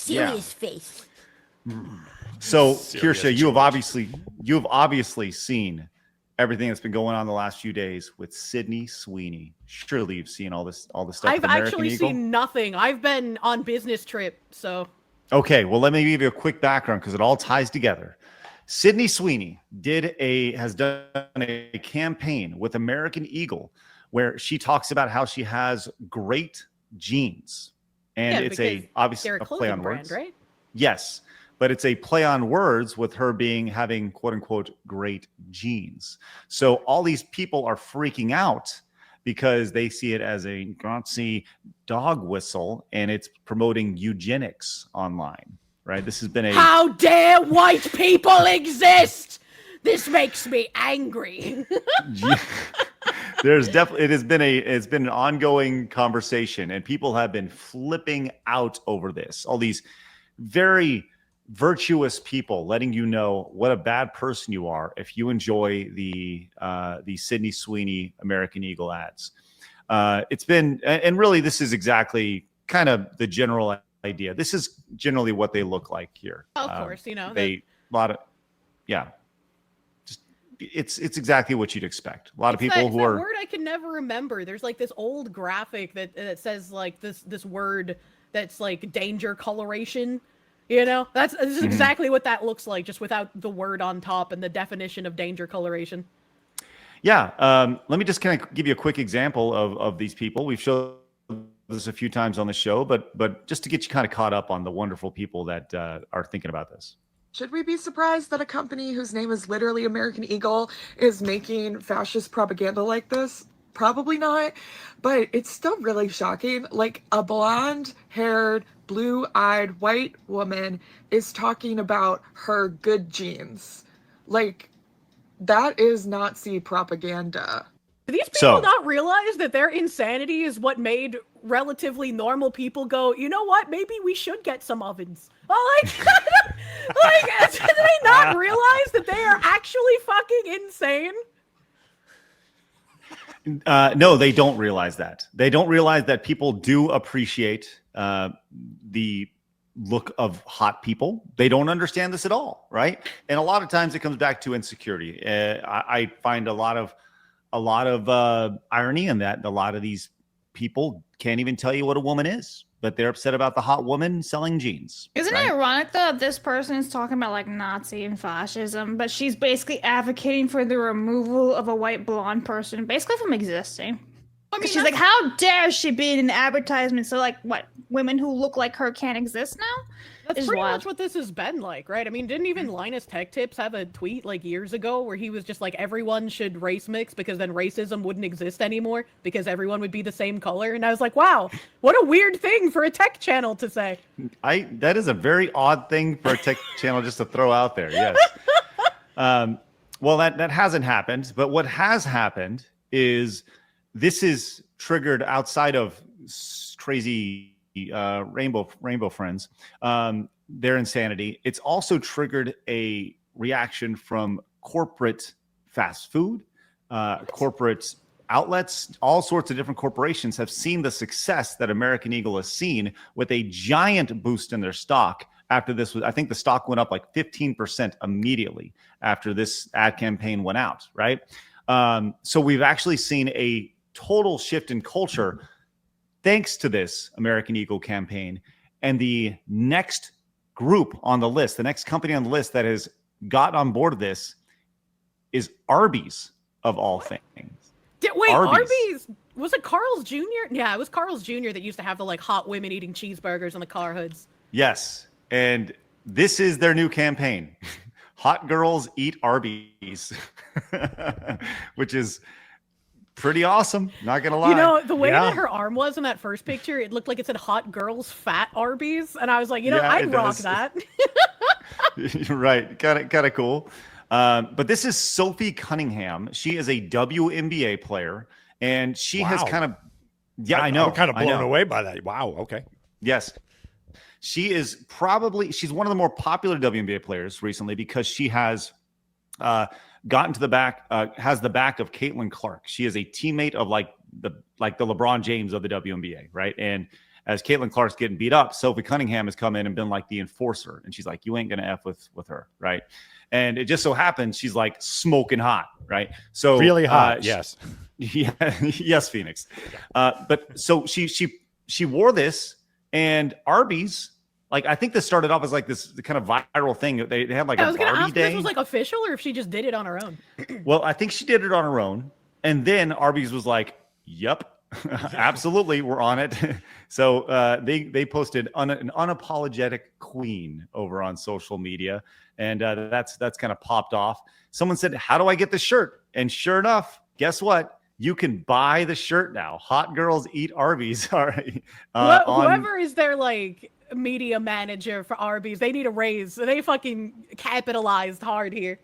serious face. So, Kirsche, you have obviously seen everything that's been going on the last few days with Sydney Sweeney. Surely you've seen all the stuff. I've actually seen nothing. I've been on business trip, so. Okay, well, let me give you a quick background because it all ties together. Sydney Sweeney has done a campaign with American Eagle where she talks about how she has great genes, and it's obviously a play on words, right? Yes, but it's a play on words with her having quote unquote great genes. So all these people are freaking out because they see it as a Nazi dog whistle, and it's promoting eugenics online. Right? This has been How dare white people exist? This makes me angry. It's been an ongoing conversation, and people have been flipping out over this. All these very virtuous people letting you know what a bad person you are if you enjoy the Sydney Sweeney American Eagle ads. It's been, and really this is exactly kind of the general idea. This is generally what they look like here. Of course, it's exactly what you'd expect. A lot of people who that are word I can never remember. There's like this old graphic that says like this word that's like danger coloration. You know, this is exactly what that looks like, just without the word on top and the definition of danger coloration. Yeah. Let me just kind of give you a quick example of these people. We've shown this a few times on the show, but just to get you kind of caught up on the wonderful people that are thinking about this. Should we be surprised that a company whose name is literally American Eagle is making fascist propaganda like this? Probably not, but it's still really shocking. Like, a blonde-haired, blue-eyed white woman is talking about her good genes. Like, that is Nazi propaganda. Do these people not realize that their insanity is what made relatively normal people go, you know what, maybe we should get some ovens? Oh, like, do they not realize that they are actually fucking insane? No, they don't realize that. They don't realize that people do appreciate the look of hot people. They don't understand this at all, right? And a lot of times it comes back to insecurity. I find a lot of irony in that. A lot of these people can't even tell you what a woman is, but they're upset about the hot woman selling jeans. Isn't it ironic though? This person is talking about like Nazi and fascism, but she's basically advocating for the removal of a white blonde person, basically from existing. I mean, she's like, how dare she be in an advertisement? So like, what? Women who look like her can't exist now? That's pretty much what this has been like, right? I mean, didn't even Linus Tech Tips have a tweet like years ago where he was just like, everyone should race mix because then racism wouldn't exist anymore because everyone would be the same color? And I was like, wow, what a weird thing for a tech channel to say. That is a very odd thing for a tech channel just to throw out there, yes. Well, that hasn't happened, but what has happened is this is triggered outside of crazy rainbow friends, their insanity. It's also triggered a reaction from corporate fast food, corporate outlets. All sorts of different corporations have seen the success that American Eagle has seen with a giant boost in their stock. After this I think the stock went up like 15% immediately after this ad campaign went out, right? So we've actually seen a total shift in culture thanks to this American Eagle campaign. And the next group on the list, the next company on the list that has got on board of this is Arbys, of all things. Wait, Arbys? Was it Carl's Jr.? Yeah, it was Carl's Jr. that used to have the like hot women eating cheeseburgers on the car hoods. Yes, and this is their new campaign. Hot girls eat Arbys, which is pretty awesome, not gonna lie. You know, the way that her arm was in that first picture, it looked like it said hot girls fat Arbys, and I was like, I'd rock that. You're right, kind of cool. But this is Sophie Cunningham. She is a WNBA player, and she has kind of I know. I'm kind of blown away by that. Wow, okay. Yes. She's one of the more popular WNBA players recently because she has gotten to the back, has the back of Caitlin Clark. She is a teammate of like the LeBron James of the WNBA, right? And as Caitlin Clark's getting beat up, Sophie Cunningham has come in and been like the enforcer. And she's like, you ain't going to F with her. Right. And it just so happens she's like smoking hot. Right. So really hot. Yes. Yeah. Yes, Phoenix. But so she wore this, and Arbys, like, I think this started off as like this kind of viral thing. They had like a Barbie day. If this was like official or if she just did it on her own. Well, I think she did it on her own. And then Arbys was like, yep. Absolutely, we're on it. So they posted an unapologetic queen over on social media, and that's kind of popped off. Someone said, "How do I get the shirt?" And sure enough, guess what? You can buy the shirt now. Hot girls eat Arbys. All right. Whoever is their like media manager for Arbys, they need a raise. They fucking capitalized hard here.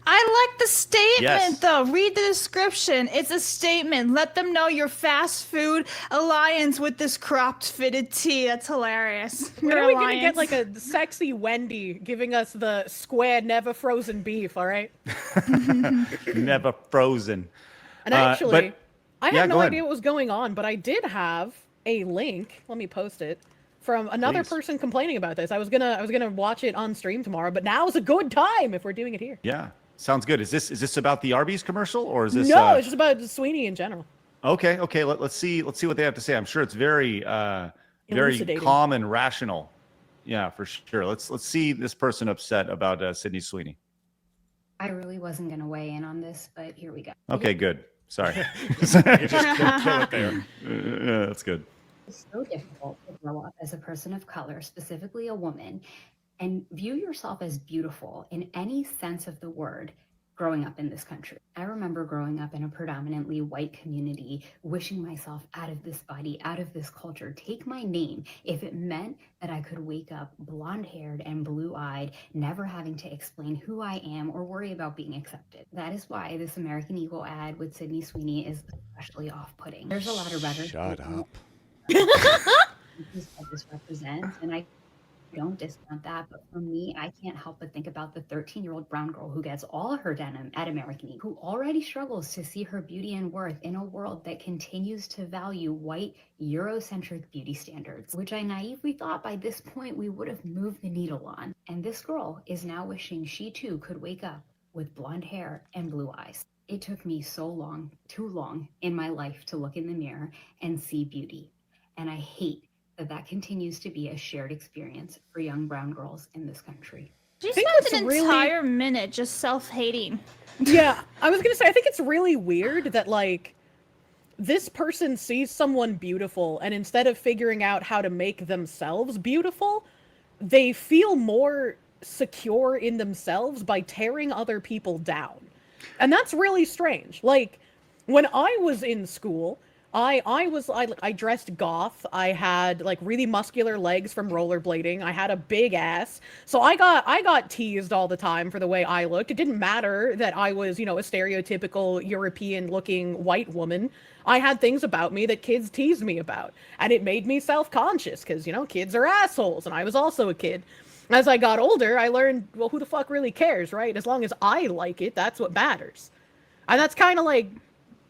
I like the statement, though. Read the description. It's a statement. Let them know your fast food alliance with this cropped fitted tee. That's hilarious. When are we going to get like a sexy Wendy giving us the square, never frozen beef, all right? Never frozen. And actually, I had no idea what was going on, but I did have a link. Let me post it. From another person complaining about this. I was gonna watch it on stream tomorrow, but now is a good time if we're doing it here. Yeah, sounds good. Is this about the Arbys commercial, or is this? No, it's just about Sweeney in general. Okay. Let's see what they have to say. I'm sure it's very calm and rational. Yeah, for sure. Let's see this person upset about Sydney Sweeney. I really wasn't gonna weigh in on this, but here we go. Okay, good. Sorry. Just kill it there. Yeah, that's good. It's so difficult to grow up as a person of color, specifically a woman, and view yourself as beautiful in any sense of the word growing up in this country. I remember growing up in a predominantly white community, wishing myself out of this body, out of this culture, take my name, if it meant that I could wake up blonde-haired and blue-eyed, never having to explain who I am or worry about being accepted. That is why this American Eagle ad with Sydney Sweeney is especially off-putting. There's a lot of rhetoric. Shut up. This represents, and I don't discount that, but for me, I can't help but think about the 13-year-old brown girl who gets all her denim at American Eagle, who already struggles to see her beauty and worth in a world that continues to value white, Eurocentric beauty standards, which I naively thought by this point we would have moved the needle on. And this girl is now wishing she too could wake up with blonde hair and blue eyes. It took me so long, too long in my life to look in the mirror and see beauty. And I hate that continues to be a shared experience for young brown girls in this country. She spent an entire minute just self-hating. Yeah, I was gonna say, I think it's really weird that, like, this person sees someone beautiful, and instead of figuring out how to make themselves beautiful, they feel more secure in themselves by tearing other people down. And that's really strange. Like, when I was in school, I dressed goth. I had like really muscular legs from rollerblading. I had a big ass. So I got teased all the time for the way I looked. It didn't matter that I was, a stereotypical European looking white woman. I had things about me that kids teased me about. And it made me self-conscious because, kids are assholes. And I was also a kid. As I got older, I learned, well, who the fuck really cares, right? As long as I like it, that's what matters. And that's kind of like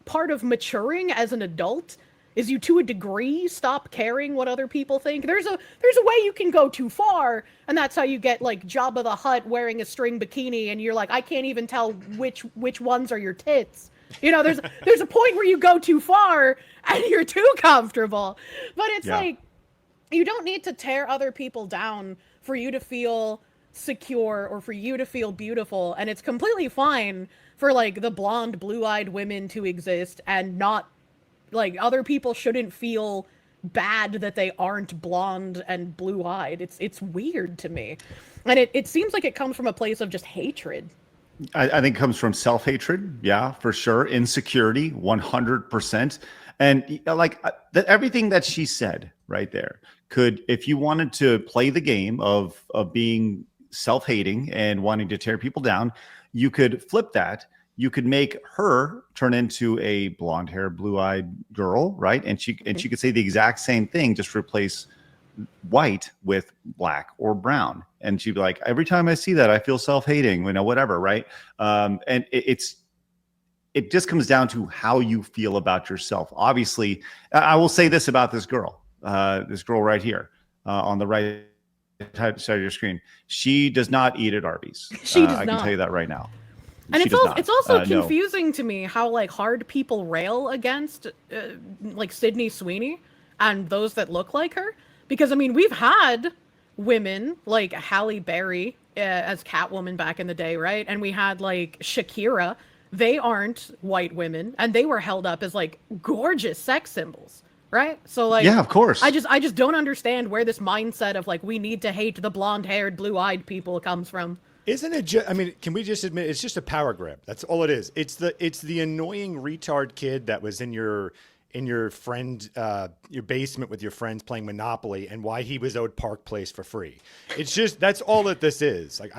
part of maturing as an adult, is you to a degree stop caring what other people think. There's a way you can go too far, and that's how you get like Jabba the Hutt wearing a string bikini and you're like, I can't even tell which ones are your tits. There's a point where you go too far and you're too comfortable. But it's like, you don't need to tear other people down for you to feel secure or for you to feel beautiful. And it's completely fine for like the blonde, blue-eyed women to exist, and not like other people shouldn't feel bad that they aren't blonde and blue-eyed. It's weird to me. And it seems like it comes from a place of just hatred. I think it comes from self-hatred. Yeah, for sure. Insecurity, 100%. And like everything that she said right there could, if you wanted to play the game of being self-hating and wanting to tear people down, you could flip that. You could make her turn into a blonde hair, blue-eyed girl, right? And she could say the exact same thing, just replace white with black or brown. And she'd be like, every time I see that, I feel self-hating, whatever, right? And it just comes down to how you feel about yourself. Obviously, I will say this about this girl. this girl right here on the right side of your screen, she does not eat at Arby's. She does I not. can tell you that right now. And She does not. it's also No. confusing to me how like hard people rail against like Sydney Sweeney and those that look like her, because I mean we've had women like Halle Berry as Catwoman back in the day, right? And we had like Shakira. They aren't white women, and they were held up as like gorgeous sex symbols, right? So like, yeah, of course. I just don't understand where this mindset of like we need to hate the blonde-haired, blue-eyed people comes from. Isn't it I mean, can we just admit it's just a power grab? That's all it is. It's the annoying retard kid that was in your friend your basement with your friends playing Monopoly, and why he was owed Park Place for free. It's just that's all that this is. Like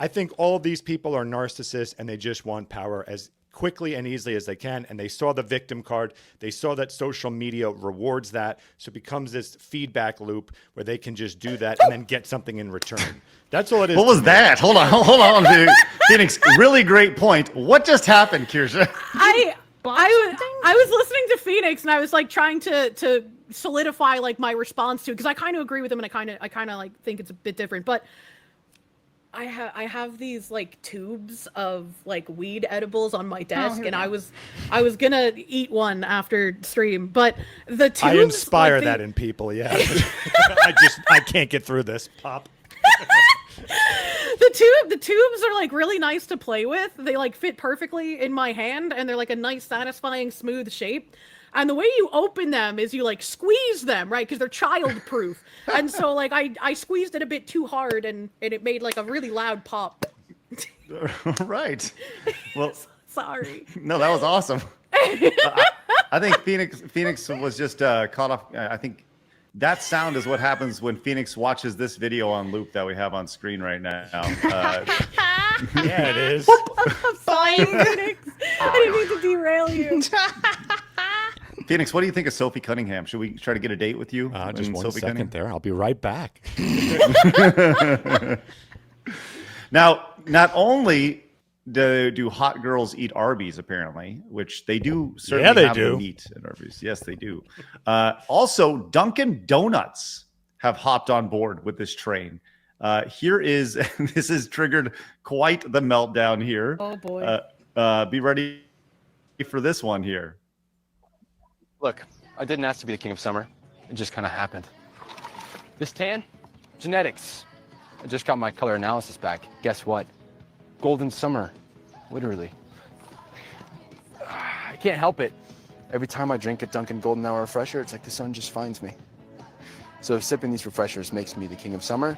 I think all of these people are narcissists, and they just want power as quickly and easily as they can. And they saw the victim card. They saw that social media rewards that. So it becomes this feedback loop where they can just do that and then get something in return. That's all it is. What was that? Hold on, dude. Phoenix, really great point. What just happened, Kirsche? I was listening to Phoenix, and I was like trying to solidify like my response to it, because I kind of agree with him, and I kind of like think it's a bit different. But I have these like tubes of like weed edibles on my desk, and I was gonna eat one after stream, but the tubes. I inspire like, that in people. Yeah, I can't get through this. Pop. The tubes are like really nice to play with. They like fit perfectly in my hand, and they're like a nice, satisfying, smooth shape. And the way you open them is you like squeeze them, right? Because they're child-proof. And so like I squeezed it a bit too hard, and it made like a really loud pop. Right. Well, sorry. No, that was awesome. I think Phoenix was just caught off. I think that sound is what happens when Phoenix watches this video on loop that we have on screen right now. Yeah, it is. I'm sorry, Phoenix. I didn't mean to derail you. Phoenix, what do you think of Sophie Cunningham? Should we try to get a date with you? Just one Sophie second there. I'll be right back. Now, not only do hot girls eat Arbys, apparently, which they do certainly have the meat at Arbys. Yes, they do. Also, Dunkin' Donuts have hopped on board with this train. This has triggered quite the meltdown here. Oh, boy. Be ready for this one here. Look, I didn't ask to be the king of summer. It just kind of happened. This tan? Genetics. I just got my color analysis back. Guess what? Golden summer. Literally. I can't help it. Every time I drink a Dunkin' Golden Hour refresher, it's like the sun just finds me. So if sipping these refreshers makes me the king of summer,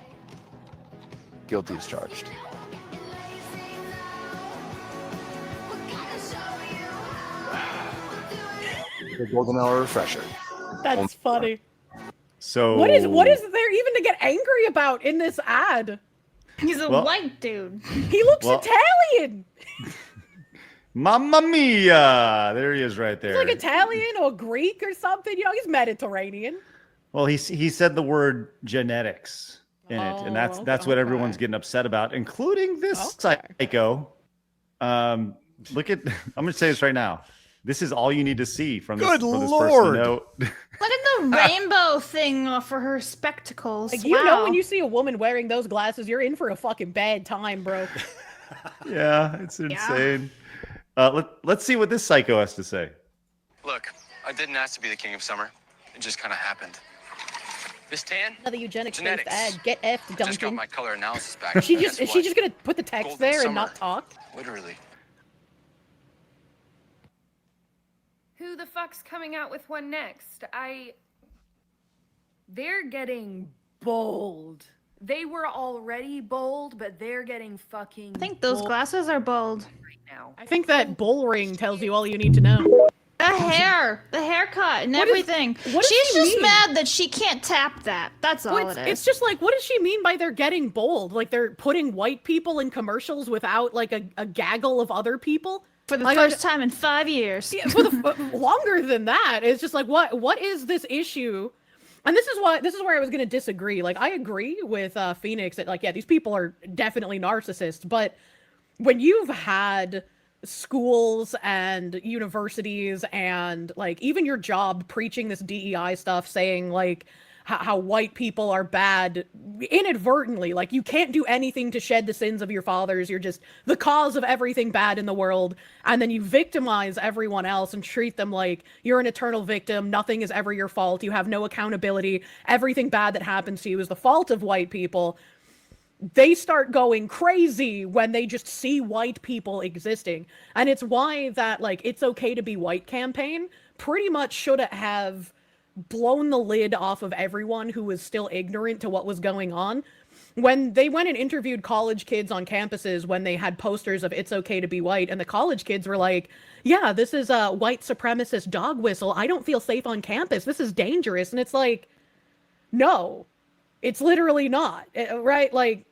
guilty as charged. The Golden Hour refresher. That's funny. So what is there even to get angry about in this ad? He's a white dude. He looks Italian. Mamma mia! There he is right there. He's like Italian or Greek or something. You know, he's Mediterranean. Well, he said the word genetics in it, and that's what everyone's getting upset about, including this psycho. Look at I'm going to say this right now. This is all you need to see from this, Good from this Lord. person. No. Look at the rainbow thing for her spectacles. Like, you know, when you see a woman wearing those glasses, you're in for a fucking bad time, bro. Yeah, it's insane. Let's see what this psycho has to say. Look, I didn't ask to be the king of summer. It just kind of happened. This tan? Another eugenics Genetics. ad. Get F to I just got Duncan. my color analysis back. Is she Guess just what? gonna put the text Golden there and summer. not talk? Literally. Who the fuck's coming out with one next? They're getting bold. They were already bold, but they're getting fucking I think those glasses are bold. right now. I think that bull ring tells you all you need to know. The hair, the haircut, and What is- everything. what does She's she just mean? mad that she can't tap that. That's all Well, it is. it's just like, what does she mean by they're getting bold? Like they're putting white people in commercials without like a gaggle of other people? for the like, first time in 5 years. Yeah, for the longer than that. It's just like, what is this issue? And this is where I was gonna disagree. Like, I agree with Phoenix that, like, yeah, these people are definitely narcissists, but when you've had schools and universities and like even your job preaching this DEI stuff, saying like how white people are bad inadvertently, like you can't do anything to shed the sins of your fathers, you're just the cause of everything bad in the world, and then you victimize everyone else and treat them like you're an eternal victim, nothing is ever your fault, you have no accountability, everything bad that happens to you is the fault of white people. They start going crazy when they just see white people existing. And it's why that like It's Okay to Be White campaign pretty much should have blown the lid off of everyone who was still ignorant to what was going on. When they went and interviewed college kids on campuses when they had posters of It's Okay to Be White, and the college kids were like, yeah, this is a white supremacist dog whistle. I don't feel safe on campus. This is dangerous. And it's like, no, it's literally not. Right? Like,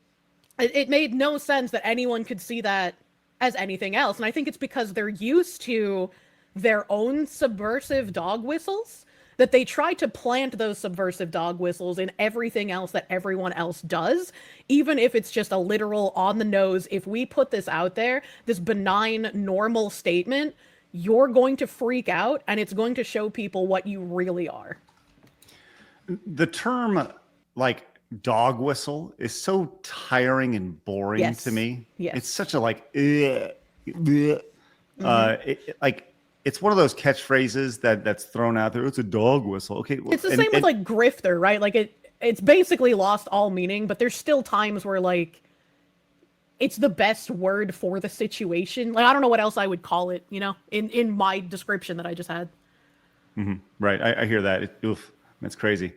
it made no sense that anyone could see that as anything else. And I think it's because they're used to their own subversive dog whistles that they try to plant those subversive dog whistles in everything else that everyone else does, even if it's just a literal on the nose. If we put this out there, this benign, normal statement, you're going to freak out and it's going to show people what you really are. The term like dog whistle is so tiring and boring to me. Yes. It's such a like, it's one of those catchphrases that's thrown out there. It's a dog whistle. Okay. It's the same with like grifter, right? Like it's basically lost all meaning, but there's still times where like it's the best word for the situation. Like, I don't know what else I would call it, you know, in my description that I just had. Mm-hmm. Right. I hear that. Oof, that's crazy.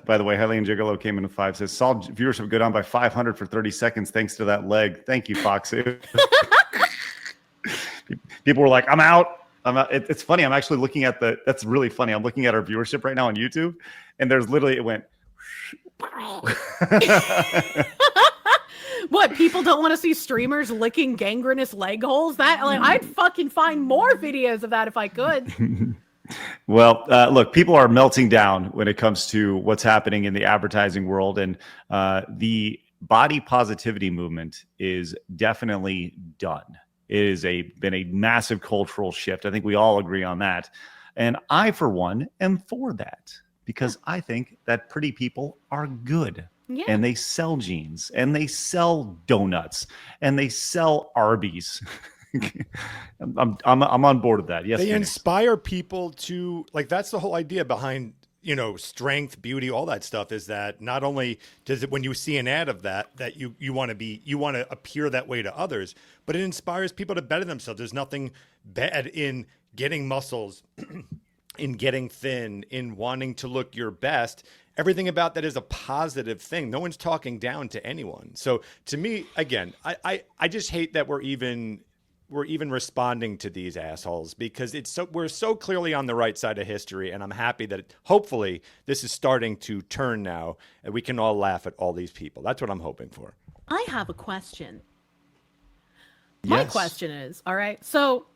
By the way, Helene Gigolo came in at 5, says, saw viewership go down by 500 for 30 seconds thanks to that leg. Thank you, Foxy. People were like, I'm out. It's funny. I'm actually looking at that's really funny. I'm looking at our viewership right now on YouTube, and there's literally, it went. What, people don't want to see streamers licking gangrenous leg holes? That, like, I'd fucking find more videos of that if I could. Well, look, people are melting down when it comes to what's happening in the advertising world, and the body positivity movement is definitely done. It has been a massive cultural shift. I think we all agree on that. And I, for one, am for that because I think that pretty people are good. Yeah. And they sell jeans and they sell donuts and they sell Arbys. I'm on board with that. Yes, they Phoenix. Inspire people to, like, that's the whole idea behind, you know, strength, beauty, all that stuff, is that not only does it, when you see an ad of that you want to appear that way to others, but it inspires people to better themselves. There's nothing bad in getting muscles, in getting thin, in wanting to look your best. Everything about that is a positive thing. No one's talking down to anyone. So to me, again, I just hate that we're even responding to these assholes, because we're so clearly on the right side of history, and I'm happy that hopefully this is starting to turn now and we can all laugh at all these people. That's what I'm hoping for. I have a question. My question is, all right, so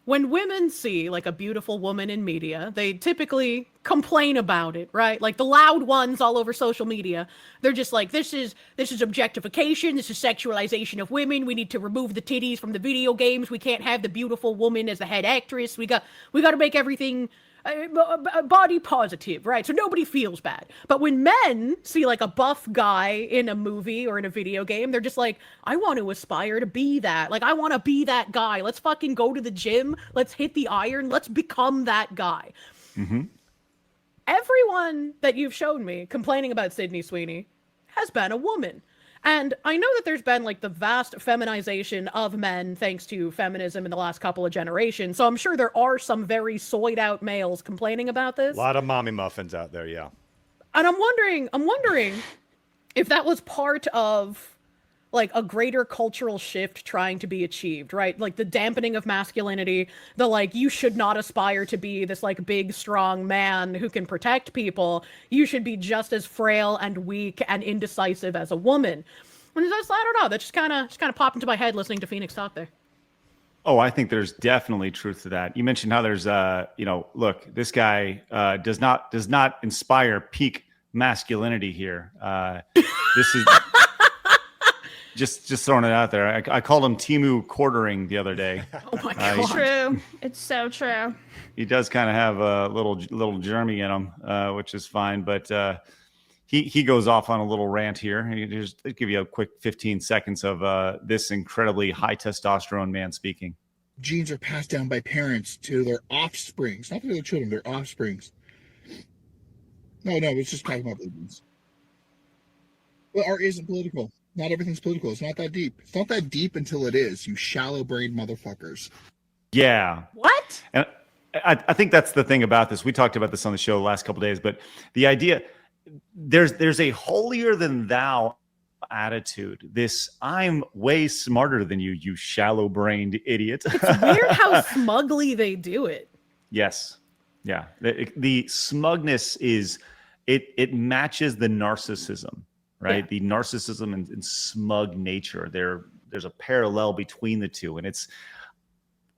when women see like a beautiful woman in media, they typically complain about it, right? Like the loud ones all over social media. They're just like, this is objectification. This is sexualization of women. We need to remove the titties from the video games. We can't have the beautiful woman as the head actress. We got to make everything body positive, right? So nobody feels bad. But when men see like a buff guy in a movie or in a video game, they're just like, I want to aspire to be that. Like, I want to be that guy. Let's fucking go to the gym. Let's hit the iron. Let's become that guy. Mm-hmm. Everyone that you've shown me complaining about Sydney Sweeney has been a woman. And I know that there's been like the vast feminization of men thanks to feminism in the last couple of generations. So I'm sure there are some very soyed out males complaining about this. A lot of mommy muffins out there, yeah. And I'm wondering if that was part of like a greater cultural shift trying to be achieved, right? Like the dampening of masculinity, the like, you should not aspire to be this like big, strong man who can protect people. You should be just as frail and weak and indecisive as a woman. And that's, I don't know, that just kind of popped into my head listening to Phoenix talk there. Oh, I think there's definitely truth to that. You mentioned how there's, look, this guy does not inspire peak masculinity here. This is just throwing it out there. I called him Timu quartering the other day. Oh my god. True. It's so true. He does kind of have a little Jeremy in him, which is fine. But he goes off on a little rant here. He just give you a quick 15 seconds of this incredibly high testosterone man speaking. Genes are passed down by parents to their offsprings, not to their children, their offsprings. No, it's just talking about babies. Well, art isn't political. Not everything's political. It's not that deep. It's not that deep until it is, you shallow-brained motherfuckers. Yeah. What? And I think that's the thing about this. We talked about this on the show the last couple of days, but the idea, there's a holier than thou attitude. This I'm way smarter than you, you shallow-brained idiot. It's weird how smugly they do it. Yes. Yeah. The smugness is it matches the narcissism, right? Yeah. The narcissism and smug nature. There's a parallel between the two, and it's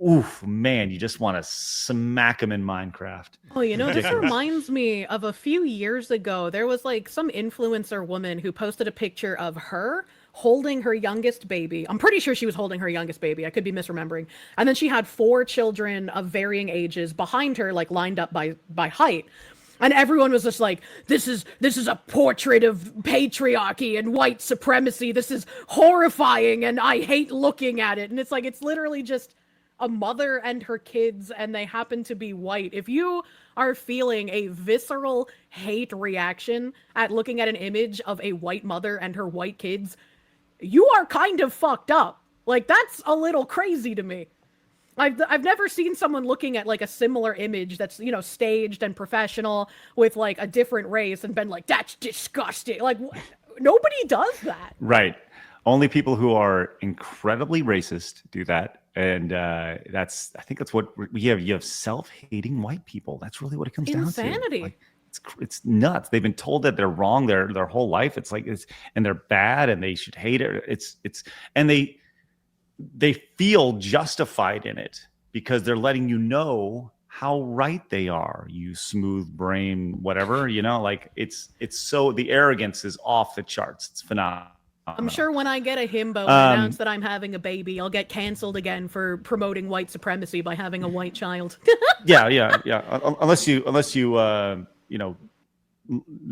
oof, man, you just want to smack them in Minecraft. Oh, this reminds me of a few years ago. There was like some influencer woman who posted a picture of her holding her youngest baby. I'm pretty sure she was holding her youngest baby. I could be misremembering. And then she had 4 children of varying ages behind her, like lined up by height. And everyone was just like, this is a portrait of patriarchy and white supremacy. This is horrifying and I hate looking at it. And it's like, it's literally just a mother and her kids, and they happen to be white. If you are feeling a visceral hate reaction at looking at an image of a white mother and her white kids, you are kind of fucked up. Like, that's a little crazy to me. I've never seen someone looking at like a similar image that's, staged and professional with like a different race and been like, that's disgusting. Like, nobody does that. Right. Only people who are incredibly racist do that. And I think that's what we have. You have self-hating white people. That's really what it comes down to. Insanity. Like, it's nuts. They've been told that they're wrong their whole life. It's like and they're bad and they should hate it. And they feel justified in it because they're letting you know how right they are. You smooth brain, whatever, like it's so the arrogance is off the charts. It's phenomenal. I'm sure when I get a himbo and announce that I'm having a baby, I'll get canceled again for promoting white supremacy by having a white child. Yeah. Unless you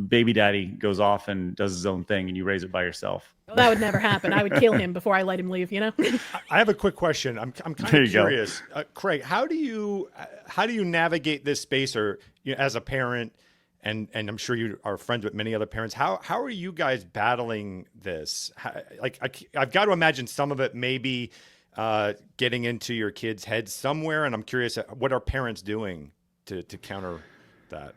baby daddy goes off and does his own thing and you raise it by yourself. Well, that would never happen. I would kill him before I let him leave, I have a quick question. I'm kind of curious. Craig, how do you navigate this space, or as a parent, and I'm sure you are friends with many other parents, how are you guys battling this? I've got to imagine some of it may be getting into your kids' heads somewhere, and I'm curious, what are parents doing to counter that?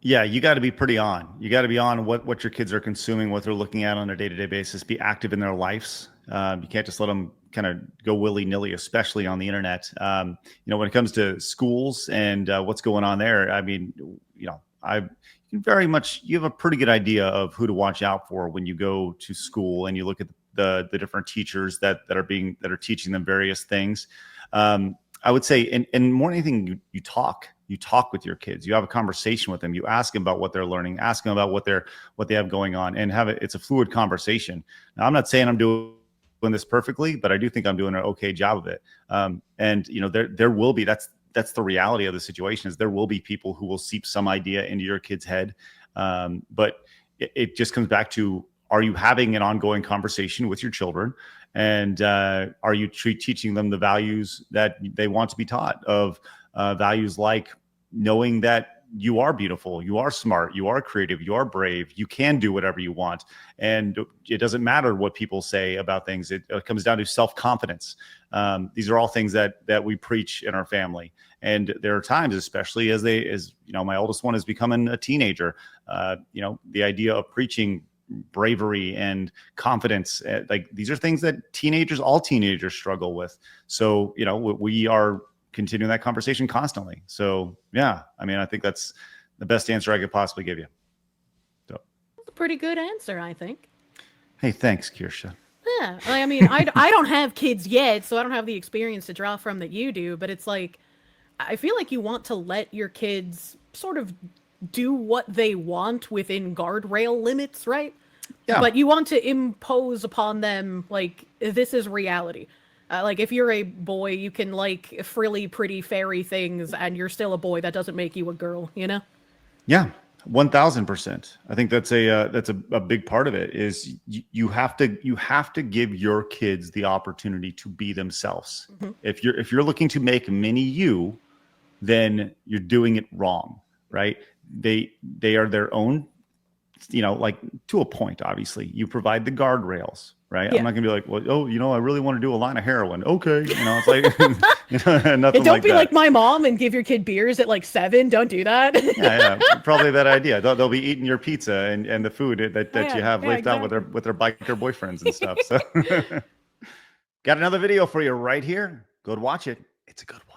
Yeah, you got to be pretty on. You got to be on what your kids are consuming, what they're looking at on a day-to-day basis. Be active in their lives. You can't just let them kind of go willy-nilly, especially on the internet. When it comes to schools and what's going on there, I mean, you have a pretty good idea of who to watch out for when you go to school and you look at the different teachers that are teaching them various things. I would say, and more than anything, you talk with your kids. You have a conversation with them. You ask them about what they're learning, ask them about what they have going on, and it's a fluid conversation. Now, I'm not saying I'm doing this perfectly, but I do think I'm doing an okay job of it. There will be, that's the reality of the situation, is there will be people who will seep some idea into your kid's head. But it just comes back to, are you having an ongoing conversation with your children? And are you teaching them the values that they want to be taught, of values like knowing that you are beautiful, you are smart, you are creative, you are brave, you can do whatever you want. And it doesn't matter what people say about things. It comes down to self-confidence. These are all things that we preach in our family. And there are times, especially as my oldest one is becoming a teenager, the idea of preaching bravery and confidence, like these are things that all teenagers struggle with. So, we are continuing that conversation constantly. So yeah, I mean, I think that's the best answer I could possibly give you. So that's a pretty good answer, I think. Hey, thanks, Kirsche. Yeah, I mean, I don't have kids yet, so I don't have the experience to draw from that you do, but it's like, I feel like you want to let your kids sort of do what they want within guardrail limits, right? Yeah. But you want to impose upon them, like, this is reality. Like, if you're a boy, you can like frilly, pretty, fairy things, and you're still a boy. That doesn't make you a girl, you know? Yeah, 1000%. I think that's a big part of it. Is you have to give your kids the opportunity to be themselves. Mm-hmm. If you're looking to make mini you, then you're doing it wrong, right? They are their own, like to a point. Obviously, you provide the guardrails, right? Yeah. I'm not gonna be like, well, I really want to do a line of heroin. Okay, it's like nothing. And don't like be that. like my mom and give your kid beers at like 7. Don't do that. Yeah, probably a bad idea. They'll be eating your pizza and the food that you have left out with their biker boyfriends and stuff. So, got another video for you right here. Go to watch it. It's a good one.